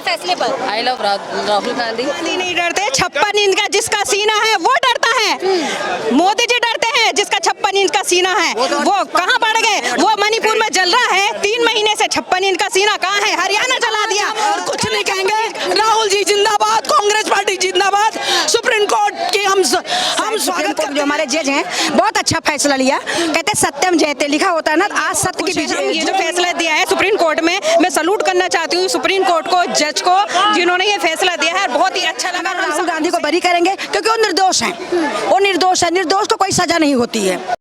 फैसले पर? I love Rahul Gandhi. नहीं डरते, 56 इंच का जिसका सीना है वो डरता है। मोदी जी डरते हैं जिसका 56 इंच का सीना है। वो कहाँ बढ़ गए? वो मणिपुर में जल रहा है 3 महीने से। 56 इंच का सीना कहाँ है? हरियाणा जला दिया। और कुछ नहीं कहेंगे। राहुल जी जिंदाबाद, कांग्रेस पार्टी जिंदाबाद। सुप्रीम कोर्ट की हम स्वागत जो हमारे जज हैं बहुत अच्छा फैसला लिया। कहते सत्यम जयते लिखा होता है ना, आज सत्य की विजय। ये जो फैसला दिया है सुप्रीम कोर्ट में, मैं सलूट करना चाहती हूँ सुप्रीम कोर्ट को, जज को, जिन्होंने ये फैसला दिया है। बहुत ही अच्छा लगा। राहुल गांधी को बरी करेंगे क्योंकि वो निर्दोष हैं। वो निर्दोष है, निर्दोष को कोई सजा नहीं होती है।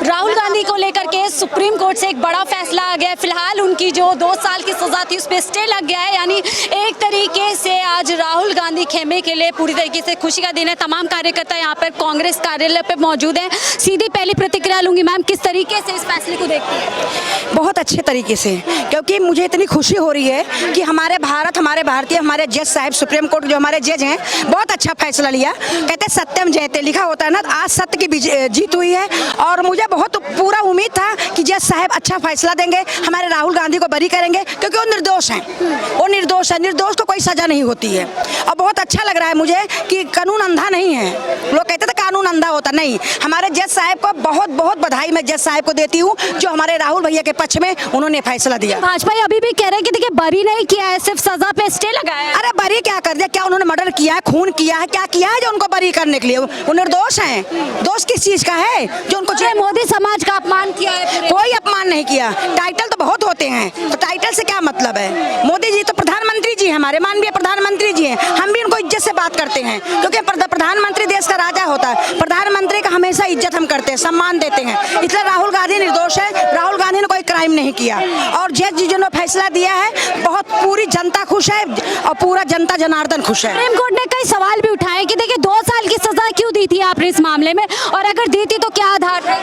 राहुल गांधी को लेकर के सुप्रीम कोर्ट से एक बड़ा फैसला आ गया है। फिलहाल उनकी जो 2 साल की सजा थी उस पर स्टे लग गया है। यानी एक तरीके से आज राहुल गांधी खेमे के लिए पूरी तरीके से खुशी का दिन है। तमाम कार्यकर्ता यहाँ पर कांग्रेस कार्यालय पे मौजूद हैं। सीधी पहली प्रतिक्रिया लूंगी मैम, किस तरीके से इस फैसले को देखती है? बहुत अच्छे तरीके से, क्योंकि मुझे इतनी खुशी हो रही है कि हमारे भारत, हमारे भारतीय, हमारे जज साहब, सुप्रीम कोर्ट जो हमारे जज हैं बहुत अच्छा फैसला लिया। कहते सत्यम जयते लिखा होता है ना, आज सत्य की जीत हुई है। और मुझे बहुत पूरा उम्मीद था कि जज साहब अच्छा फैसला देंगे, हमारे राहुल गांधी को बरी करेंगे क्योंकि वो निर्दोष हैं। वो निर्दोष है, निर्दोष को कोई सजा नहीं होती है। और बहुत अच्छा लग रहा है मुझे कि कानून अंधा नहीं है। लोग कहते थे कानून अंधा होता, नहीं। हमारे जज साहब को बहुत बहुत बधाई मैं जज साहब को देती हूँ जो हमारे राहुल भैया के पक्ष में उन्होंने फैसला दिया। भाजपा अभी भी कह रहे हैं कि देखिए बरी नहीं किया है, सिर्फ सजा पे स्टे लगाया है। अरे बरी क्या कर दिया? क्या उन्होंने मर्डर किया है, खून किया है, क्या किया है जो उनको बरी करने के लिए? वो निर्दोष हैं। दोष किस चीज का है जो उनको? मोदी समाज का अपमान किया है। कोई अपमान नहीं किया। टाइटल तो बहुत होते हैं, तो टाइटल से क्या मतलब है? मोदी जी तो प्रधानमंत्री जी हैं, हमारे माननीय प्रधानमंत्री जी हैं। हम भी उनको इज्जत से बात करते हैं क्योंकि प्रधानमंत्री देश का राजा होता है। प्रधानमंत्री का हमेशा इज्जत हम करते हैं, सम्मान देते हैं। इसलिए राहुल गांधी निर्दोष है। राहुल गांधी ने कोई क्राइम नहीं किया। और जज जी ने फैसला दिया है, बहुत पूरी जनता खुश है और पूरा जनता जनार्दन खुश है। सुप्रीम कोर्ट ने कई सवाल भी उठाए कि देखिए 2 साल की सजा क्यों दी थी आपने इस मामले में, और अगर दी थी तो क्या आधार है?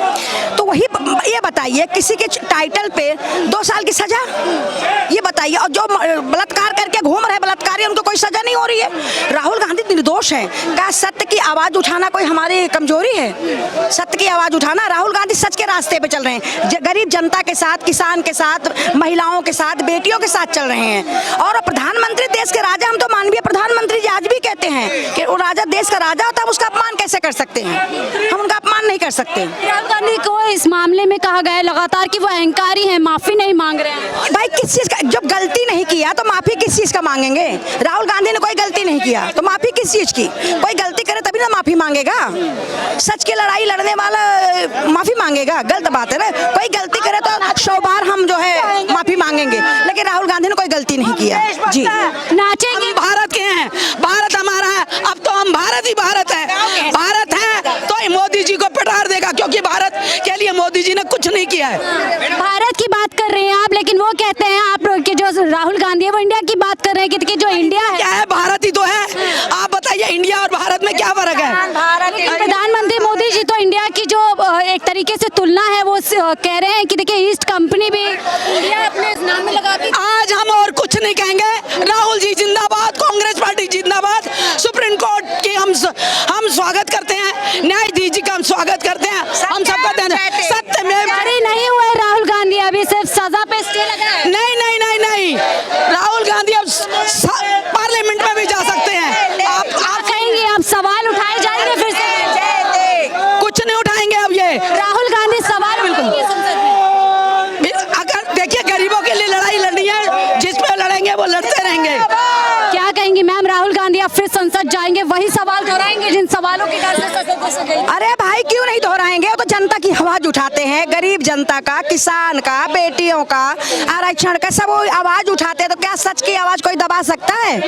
तो वही ये बताइए, किसी के टाइटल पे 2 साल की सजा, ये बताइए। और जो बलात्कार करके घूम रहे बलात्कारी, उनको कोई सजा नहीं हो रही है। राहुल गांधी निर्दोष है। क्या सत्य की आवाज उठाना कोई हमारी कमजोरी है? सत्य की आवाज उठाना, राहुल गांधी सच के रास्ते पे चल रहे हैं। गरीब जनता के साथ, किसान के साथ, महिलाओं के साथ, बेटियों के साथ चल रहे हैं। और प्रधानमंत्री देश के राजा, हम तो माननीय प्रधानमंत्री जी आज भी कहते हैं कि वो राजा देश का राजा होता है, उसका अपमान कैसे कर सकते हैं? हम उनका अपमान नहीं कर सकते। राहुल गांधी को इस मामले में कहा गया है लगातार कि वो अहंकारी हैं, माफी नहीं मांग रहे हैं। भाई किस चीज का? जब गलती नहीं किया तो माफी किस चीज का मांगेंगे? राहुल गांधी ने कोई गलती नहीं किया तो माफी किस चीज की? कोई गलती करे तभी ना माफी मांगेगा। सच की लड़ाई लड़ने वाला माफी मांगेगा? गलत बात है ना। कोई गलती करे तो 100 बार हम जो है माफी मांगेंगे, लेकिन राहुल गांधी ने कोई गलती नहीं किया। जी नाचेंगे। भारत के हैं, भारत हमारा है। अब तो हम भारत ही भारत है। भारत है तो मोदी जी को पिटार देगा, क्योंकि भारत के लिए मोदी जी ने कुछ नहीं किया है। भारत की बात कर रहे हैं आप, लेकिन वो कहते हैं आप कि जो राहुल गांधी है वो इंडिया की बात कर रहे हैं कि जो इंडिया है क्या है? भारत ही तो है। आप बताइए इंडिया और भारत में क्या फर्क है? प्रधानमंत्री मोदी जी तो इंडिया की जो एक तरीके से तुलना है वो कह रहे हैं कि देखिए ईस्ट कंपनी भी इंडिया अपने नाम में लगाती। आज हम और कुछ नहीं कहेंगे। राहुल जी जिंदाबाद, कांग्रेस पार्टी जिंदाबाद। सुप्रीम कोर्ट की हम स्वागत करते हैं, न्यायाधीश जी का हम स्वागत करते हैं। हम सबका सत्य में नहीं हुए राहुल गांधी, अभी सिर्फ सजा पे स्टे लगा है। नहीं नहीं नहीं नहीं, राहुल गांधी अब पार्लियामेंट में भी जा सकते हैं। आप कहेंगे अब सवाल उठाए जाएंगे फिर से? कुछ नहीं उठाएंगे अब ये राहुल गांधी सवाल उठाएंगे संसद में। अगर देखिए गरीबों के लिए लड़ाई लड़नी है, जिस पे लड़ेंगे वो लड़ते रहेंगे। क्या कहेंगी मैम, राहुल गांधी अब फिर संसद जाएंगे, वही सवाल दोहराएंगे जिन सवालों के डर से संसद से गई? अरे भाई क्यों नहीं दोहराएंगे? वो तो जनता की आवाज उठाते हैं, गरीब जनता का, किसान का, बेटियों का, आरक्षण का, सब आवाज उठाते हैं। तो क्या सच की आवाज कोई दबा सकता है?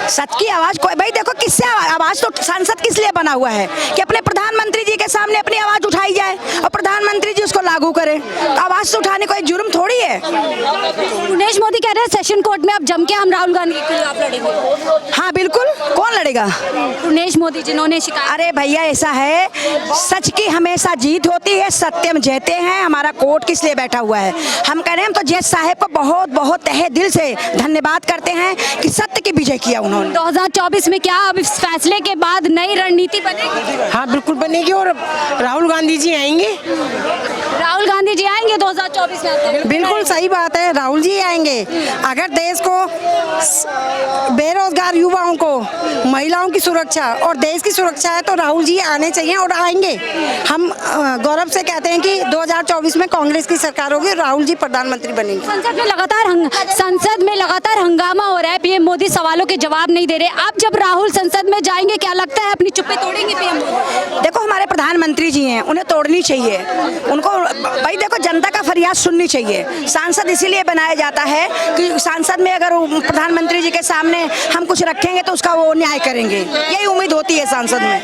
सच की आवाज कोई, भाई देखो किससे आवाज, तो संसद किस लिए बना हुआ है कि अपने प्रधानमंत्री जी के सामने अपनी आवाज उठाई जाए और प्रधानमंत्री जी उसको लागू करें। तो आवाज तो उठाने कोई जुर्म थोड़ी है। दिनेश मोदी कह रहे हैं सेशन कोर्ट में अब जम के हम राहुल गांधी के खिलाफ लड़ेंगे। हाँ बिल्कुल, कौन लड़ेगा? दिनेश मोदी जिन्होंने शिकायत। अरे भैया ऐसा है, सच की हमेशा जीत होती है, सत्यम जयते हैं। हमारा कोर्ट किस लिए बैठा हुआ है? हम कह रहे हैं, हम तो जज साहब को बहुत बहुत तहे दिल से धन्यवाद करते हैं कि सत्य की विजय किया उन्होंने। 2024 में क्या अब इस फैसले के बाद नई रणनीति बनेगी? हाँ बिल्कुल बनेगी, और राहुल गांधी जी आएंगे। राहुल गांधी जी आएंगे 2024 में? बिल्कुल सही बात है, राहुल जी आएंगे। अगर देश को बेरोजगार युवाओं को, महिलाओं की सुरक्षा और देश की सुरक्षा है तो राहुल जी आने चाहिए और आएंगे। हम गौरव से कहते हैं कि 2024 में कांग्रेस की सरकार होगी, राहुल जी प्रधानमंत्री बनेंगे। संसद में लगातार हंगामा हो रहा है, पीएम मोदी सवालों के जवाब नहीं दे रहे। अब जब राहुल संसद में जाएंगे, क्या लगता है अपनी चुप्पी तोड़ेंगे पीएम मोदी? देखो, हमारे प्रधानमंत्री जी हैं, उन्हें तोड़नी चाहिए। उनको भाई देखो, जनता का फरियाद सुननी चाहिए। सांसद इसीलिए बनाया जाता है कि सांसद में अगर प्रधानमंत्री जी के सामने हम कुछ रखेंगे तो उसका वो न्याय करेंगे, यही उम्मीद होती है सांसद में।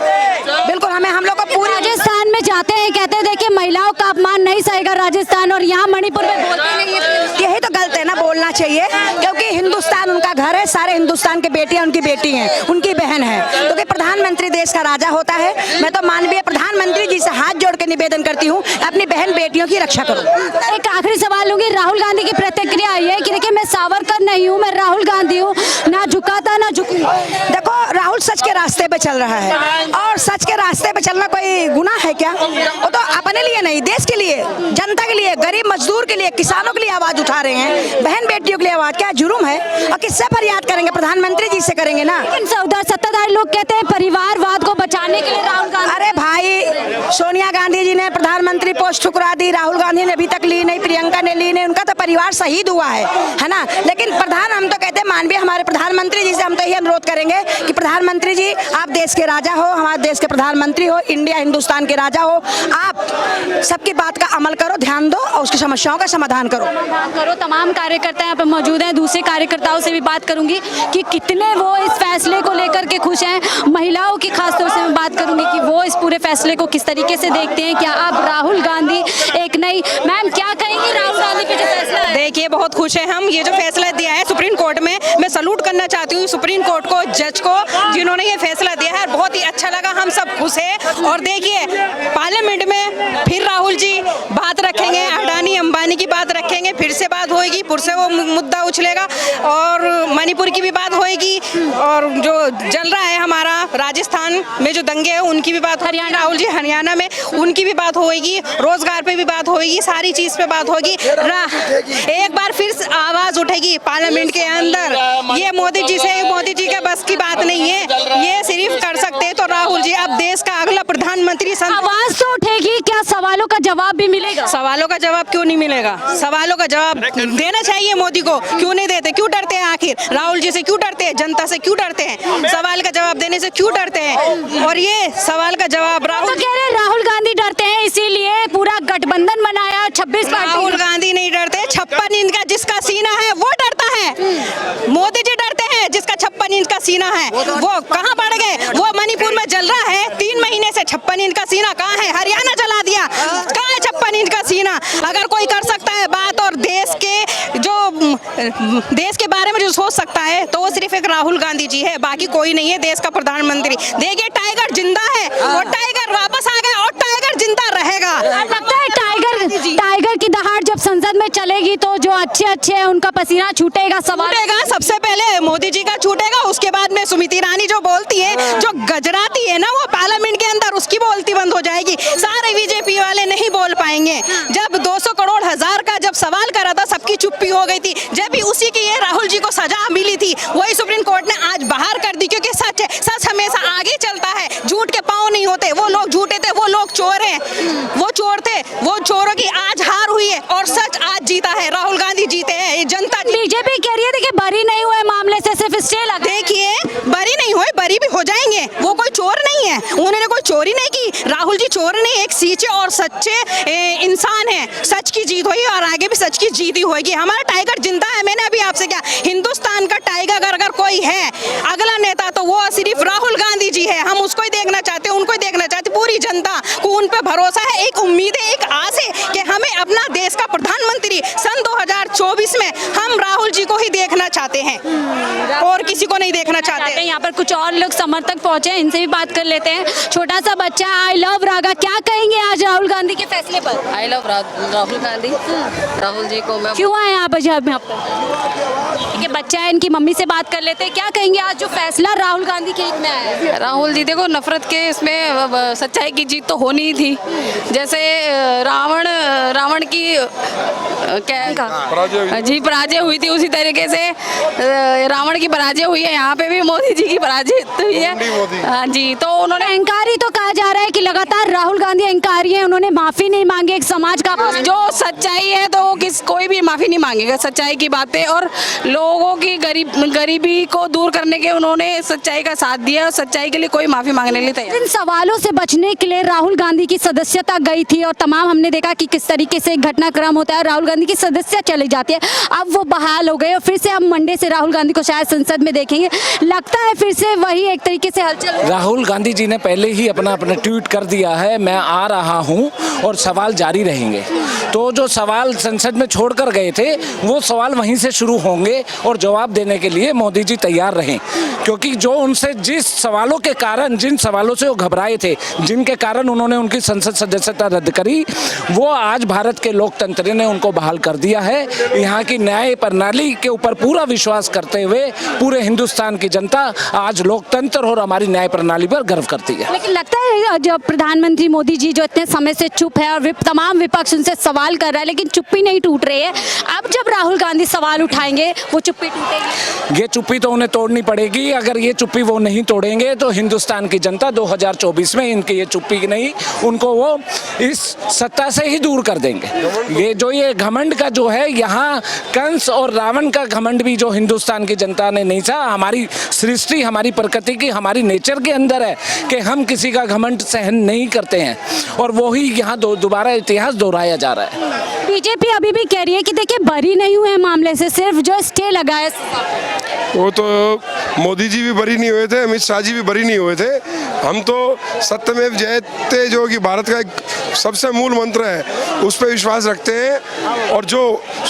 बिल्कुल, हम लोग को पूरे राजस्थान में जाते हैं, कहते हैं देखिए महिलाओं का अपमान नहीं सहेगा राजस्थान, और यहाँ मणिपुर में बोलते नहीं है। यही तो गलत है ना, बोलना चाहिए, क्योंकि हिंदुस्तान उनका घर है, सारे हिंदुस्तान के बेटियां उनकी बेटी हैं, उनकी बहन है। क्योंकि प्रधानमंत्री देश का राजा होता है। मैं तो माननीय प्रधानमंत्री जी से हाथ जोड़ के निवेदन करती हूँ, अपनी बहन बेटियों की रक्षा करो। एक आखिरी सवाल लूंगी, राहुल गांधी की प्रतिक्रिया आई है कि देखिए मैं सावरकर नहीं हूँ, मैं राहुल गांधी हूँ, ना झुका था ना झुकूंगा। देखो, राहुल सच के रास्ते पे चल रहा है, और सच के रास्ते पे चलना कोई गुनाह है क्या? वो तो अपने लिए नहीं, देश के लिए, जनता के लिए, गरीब मजदूर के लिए, किसानों के लिए आवाज उठा रहे हैं, बहन बेटियों के लिए आवाज। क्या जुर्म है? और किससे फरियाद करेंगे? प्रधानमंत्री जी से करेंगे ना। उधर सत्ताधारी लोग कहते हैं परिवारवाद को बचाने के लिए राहुल गांधी। अरे भाई, सोनिया गांधी जी ने प्रधानमंत्री पोस्ट ठुकरा दी, राहुल गांधी ने अभी तक ली नहीं, प्रियंका ने ली नहीं, उनका तो परिवार शहीद हुआ है ना। लेकिन हम तो कहते हैं, माननीय हमारे प्रधानमंत्री जी से हम तो यही अनुरोध करेंगे कि प्रधानमंत्री जी, आप देश के राजा हो, हमारे देश के प्रधानमंत्री हो, इंडिया हिंदुस्तान के राजा हो, आप सबकी बात का अमल करो, ध्यान दो और उसकी समस्याओं का समाधान करो। तमाम कार्यकर्ता यहाँ पे मौजूद हैं, दूसरे कार्यकर्ताओं से भी बात करूंगी कि कितने वो इस फैसले को लेकर के खुश हैं। महिलाओं की खासतौर से मैं बात करूंगी कि वो इस पूरे फैसले को किस तरीके से देखते हैं। क्या अब राहुल गांधी एक नई, मैम क्या कहेंगी राहुल गांधी पे जो फैसला है? देखिए, बहुत खुश है हम, ये जो फैसला दिया है सुप्रीम कोर्ट में, मैं सलूट करना चाहती हूँ सुप्रीम कोर्ट को, जज को, जिन्होंने ये फैसला दिया है। बहुत ही अच्छा लगा, हम सब खुश हैं। और देखिए, पार्लियामेंट में फिर राहुल जी बात रखेंगे, अडानी अंबानी की बात रखेंगे, फिर से बात होएगी, फिर से वो मुद्दा उछलेगा, और मणिपुर की भी बात होएगी, और जो चल रहा है हमारा राजस्थान में जो दंगे हैं उनकी भी बात, हरियाणा, राहुल जी हरियाणा में उनकी भी बात होएगी, रोजगार पे भी बात होएगी, सारी चीज पे बात होगी। एक बार फिर आवाज उठेगी पार्लियामेंट के अंदर। ये मोदी जी के बस की बात नहीं है, ये सिर्फ कर सकते हैं तो राहुल जी अब देश का अगला प्रधानमंत्री। आवाज तो उठेगी, क्या सवालों का जवाब भी मिलेगा? सवालों का जवाब क्यों नहीं मिलेगा? सवालों का जवाब देना चाहिए मोदी को, क्यों नहीं देते? क्यों डरते हैं? आखिर राहुल जी से क्यों डरते हैं? जनता से क्यों डरते हैं? सवाल का जवाब देने से क्यों डरते हैं? और ये सवाल का जवाब तो कह रहे राहुल गांधी डरते हैं, इसीलिए पूरा गठबंधन बनाया 26 पार्टी। राहुल गांधी नहीं डरते, 56 इंच का जिसका सीना है वो डरता है। मोदी जी डरते हैं जिसका 56 इंच का सीना है। वो कहाँ बढ़ गए? वो मणिपुर में जल रहा है 3 महीने से, 56 इंच का सीना कहाँ है? हरियाणा जला दिया, कहाँ है 56 इंच का सीना? अगर कोई कर सकता है बात और देश के बारे में जो सोच सकता है तो वो सिर्फ एक राहुल गांधी जी है, बाकी कोई नहीं है देश का प्रधानमंत्री। देखिए, टाइगर जिंदा है, और टाइगर वापस आ गया, और टाइगर जिंदा रहेगा। लगता है टाइगर की दहाड़ जब संसद में चलेगी तो जो अच्छे हैं उनका पसीना छूटेगा। सबसे पहले मोदी जी का छूटेगा, उसके बाद में सुमिति ईरानी जो बोलती है, जो गजराती है ना, वो पार्लियामेंट के अंदर उसकी बोलती बंद हो जाएगी। सारे बीजेपी वाले नहीं बोल पाएंगे। जब 200 करोड़ हजार का जब सवाल करा था, सबकी चुप्पी हो गई थी। जब भी उसी की ये राहुल जी को सजा मिली थी, वही सुप्रीम कोर्ट ने आज बाहर कर दी, क्योंकि सच हमेशा आगे चलता है, झूठ के पांव नहीं होते। वो लोग झूठे थे, वो लोग चोर हैं, वो चोर थे, वो चोरों की आज हार हुई है, और सच आज जीता है, राहुल गांधी जीते हैं, ये जनता। बीजेपी कह रही है कि बरी नहीं हुए मामले से, सिर्फ स्टे लगा। देखिए, बरी नहीं हुए, बरी भी हो जाएंगे, वो कोई चोर नहीं है, उन्होंने कोई चोरी नहीं की। राहुल जी चोर नहीं, एक सीचे और सच्चे इंसान है। सच की जीत हुई और आगे भी सच की जीत ही होगी। हमारा टाइगर जिंदा है। मैंने अभी आपसे क्या, हिंदुस्तान का टाइगर अगर कोई है अगला नेता तो वो सिर्फ राहुल गांधी जी है। हम उसको ही देखना चाहते हैं, उनको ही देखना चाहते हैं। पूरी जनता को उन पे भरोसा है, एक उम्मीद है, एक आस है कि हमें अपना देश का प्रधानमंत्री सन 2024 में हम राहुल जी को ही देखना चाहते हैं, और किसी को नहीं देखना चाहते। यहाँ पर कुछ और लोग समर्थक पहुंचे, इनसे भी बात कर लेते हैं। छोटा सा बच्चा, आई लव रागा, क्या कहेंगे आज राहुल गांधी के फैसले पर? I love Rahul Gandhi. राहुल जी को मैं क्यों आए आप यहाँ पर? ये बच्चा है, इनकी मम्मी से बात कर लेते हैं। क्या कहेंगे आज जो फैसला राहुल गांधी के हित में आया है? राहुल जी, देखो, नफरत के इसमें सच्चाई की जीत तो होनी ही थी। जैसे रावण की पराजय हुई थी, उसी तरीके से रावण की पराजय हुई है, यहाँ पे भी मोदी जी की पराजय हुई है। हाँ जी, तो उन्होंने अहंकारी तो कहा जा रहा है कि लगातार राहुल गांधी अहंकारी है, उन्होंने माफी नहीं मांगी एक समाज का। जो सच्चाई है तो कोई भी माफी नहीं मांगेगा, सच्चाई की बातें और लोगों की गरीबी को दूर करने के उन्होंने सच्चाई का साथ दिया और सच्चाई के लिए कोई माफी मांगने के लिए तैयार। इन सवालों से बचने के लिए राहुल गांधी की सदस्यता गई थी और तमाम हमने देखा कि किस तरीके से एक घटनाक्रम होता है, राहुल गांधी की सदस्यता चली जाती है। अब वो बहाल हो गए और फिर से हम मंडे से राहुल गांधी को शायद संसद में देखेंगे। लगता है फिर से वही एक तरीके से हलचल। राहुल गांधी जी ने पहले ही अपना ट्वीट कर दिया है, मैं आ रहा हूं और सवाल जारी रहेंगे। तो जो सवाल संसद में छोड़कर गए थे वो सवाल वहीं से शुरू होंगे और जवाब देने के लिए मोदी जी तैयार रहें, क्योंकि जो उनसे जिस सवालों के कारण, जिन सवालों से वो घबराए थे, जिनके कारण उन्होंने उनकी संसद सदस्यता रद्द करी, वो आज भारत के लोकतंत्र ने उनको बहाल कर दिया है। यहाँ की न्याय प्रणाली के ऊपर पूरा विश्वास करते हुए पूरे हिंदुस्तान की जनता आज लोकतंत्र और हमारी न्याय प्रणाली पर गर्व करती है। लेकिन लगता है जो प्रधानमंत्री मोदी जी जो इतने समय से चुप है और तमाम विपक्ष उनसे सवाल कर रहा है लेकिन चुप्पी नहीं टूट रही है, अब जब राहुल गांधी सवाल उठाएंगे वो चुप्पी टूटेगी। ये चुप्पी तो उन्हें तोड़नी पड़ेगी। अगर ये चुप्पी वो नहीं तोड़ेंगे तो हिंदुस्तान की जनता 2024 में इनकी ये चुप्पी नहीं, उनको वो इस सत्ता से ही दूर कर देंगे। ये घमंड का जो है, यहाँ कंस और रावण का घमंड भी जो हिंदुस्तान की जनता ने नहीं सहा। हमारी सृष्टि, हमारी प्रकृति की, हमारी नेचर के अंदर है कि हम किसी का घमंड सहन नहीं करते हैं और वो ही यहाँ दोबारा इतिहास दोहराया जा रहा है। बीजेपी अभी भी कह रही है कि देखिए बरी नहीं हुए मामले से, सिर्फ जो स्टे लगा है। वो तो मोदी जी भी बरी नहीं हुए थे, अमित शाह जी भी बरी नहीं हुए थे। हम तो सत्यमेव जयते जो कि भारत का एक सबसे मूल मंत्र है, उस पर विश्वास रखते हैं। और जो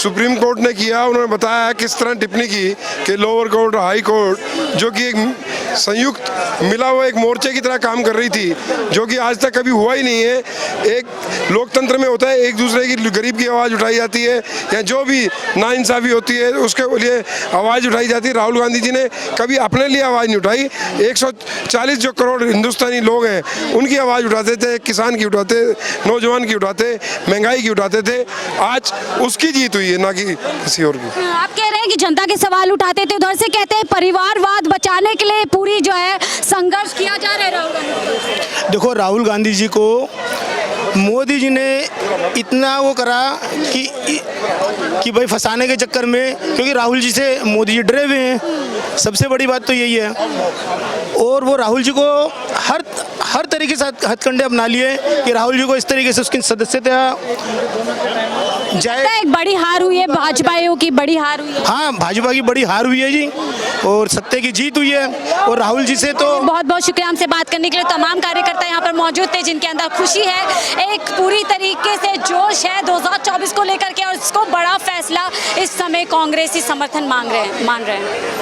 सुप्रीम कोर्ट ने किया, उन्होंने बताया किस तरह टिप्पणी की कि लोअर कोर्ट, हाई कोर्ट जो कि एक संयुक्त मिला हुआ एक मोर्चे की तरह काम कर रही थी, जो कि आज तक कभी हुआ ही नहीं है। एक लोकतंत्र में होता है, एक दूसरे की गरीब की आवाज़ उठाई जाती है या जो भी नाइंसाफ़ी होती है उसके लिए आवाज़ उठाई जाती है। राहुल गांधी जी ने कभी अपने लिए आवाज़ नहीं उठाई। 140 जो करोड़ हिंदुस्तानी लोग हैं उनकी आवाज़ उठाते थे, किसान की उठाते, नौजवान की उठाते, महंगाई की उठाते थे। आज उसकी जीत हुई है, ना कि किसी और की। आप कह रहे हैं कि जनता के सवाल उठाते थे, उधर से कहते हैं परिवारवाद बचाने के लिए पूरी जो है संघर्ष किया जा रहा है राहुल गांधी। देखो, राहुल गांधी जी को मोदी जी ने इतना वो करा कि भाई फंसाने के चक्कर में, क्योंकि राहुल जी से मोदी जी डरे हुए हैं। सबसे बड़ी बात तो यही है। और वो राहुल जी को हर तरीके से हथकंडे अपना लिए कि राहुल जी को इस तरीके से उसकी सदस्यता जाए। एक बड़ी हार हुई है भाजपा की, बड़ी हार हुई है। हाँ, भाजपा की बड़ी हार हुई है जी और सत्य की जीत हुई है। और राहुल जी से तो बहुत बहुत शुक्रिया हमसे बात करने के लिए। तमाम कार्यकर्ता यहाँ पर मौजूद थे जिनके अंदर खुशी है, एक पूरी तरीके से जोश है 2024 को लेकर के और इसको बड़ा फैसला इस समय कांग्रेसी समर्थन मान रहे हैं।